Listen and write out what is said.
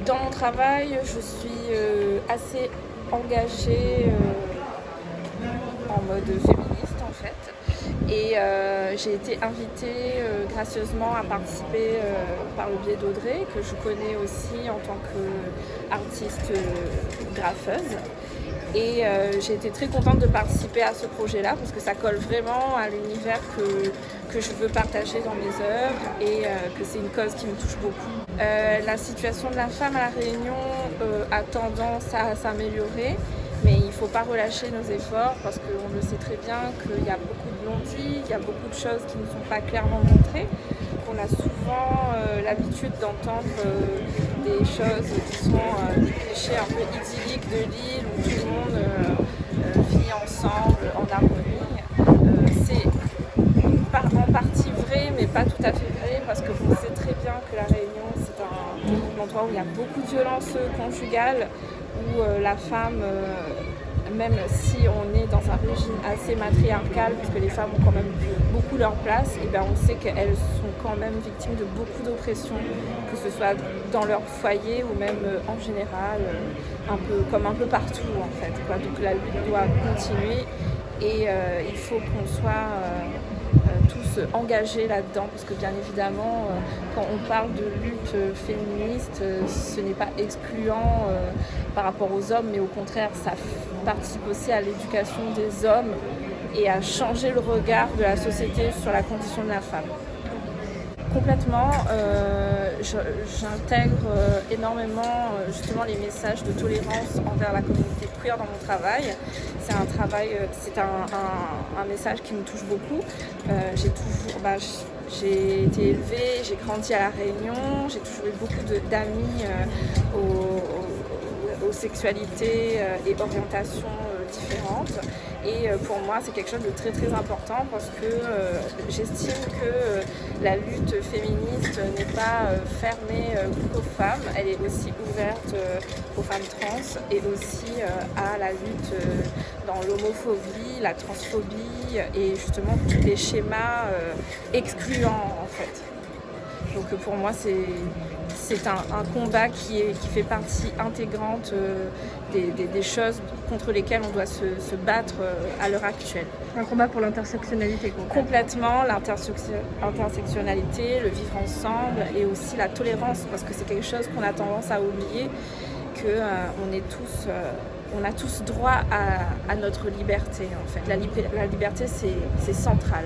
Dans mon travail, je suis assez engagée en mode féministe en fait. Et j'ai été invitée gracieusement à participer par le biais d'Audrey, que je connais aussi en tant qu'artiste graffeuse. Et j'ai été très contente de participer à ce projet-là parce que ça colle vraiment à l'univers que je veux partager dans mes œuvres et que c'est une cause qui me touche beaucoup. La situation de la femme à La Réunion a tendance à s'améliorer, mais il ne faut pas relâcher nos efforts parce qu'on le sait très bien qu'il y a beaucoup de non-dits, il y a beaucoup de choses qui ne sont pas clairement montrées, qu'on a souvent l'habitude d'entendre des choses qui sont des clichés un peu idylliques de l'île où tout le monde vit ensemble en harmonie. C'est en partie vrai, mais pas tout à fait vrai, parce que on sait très bien que La Réunion, c'est un endroit où il y a beaucoup de violences conjugales, où la femme, même si on est dans un régime assez matriarcal, parce que les femmes ont quand même beaucoup leur place, et bien on sait qu'elles sont quand même victimes de beaucoup d'oppression, que ce soit dans leur foyer ou même en général, comme un peu partout en fait, quoi. Donc la lutte doit continuer et il faut qu'on soit tous engagés là-dedans, parce que bien évidemment, quand on parle de lutte féministe, ce n'est pas excluant par rapport aux hommes, mais au contraire, ça participe aussi à l'éducation des hommes et à changer le regard de la société sur la condition de la femme. Complètement, j'intègre énormément justement les messages de tolérance envers la communauté queer dans mon travail. C'est un message qui me touche beaucoup. J'ai été élevée, j'ai grandi à La Réunion, j'ai toujours eu beaucoup d'amis aux sexualités et orientations différentes. Et pour moi, c'est quelque chose de très très important parce que j'estime que la lutte féministe n'est pas fermée qu'aux femmes, elle est aussi ouverte aux femmes trans et aussi à la lutte dans l'homophobie, la transphobie et justement tous les schémas excluants en fait. Donc pour moi, c'est un combat qui fait partie intégrante des choses contre lesquelles on doit se battre à l'heure actuelle. Un combat pour l'intersectionnalité. Complètement, l'intersectionnalité, le vivre ensemble et aussi la tolérance, parce que c'est quelque chose qu'on a tendance à oublier, on a tous droit à notre liberté en fait. La liberté, c'est central.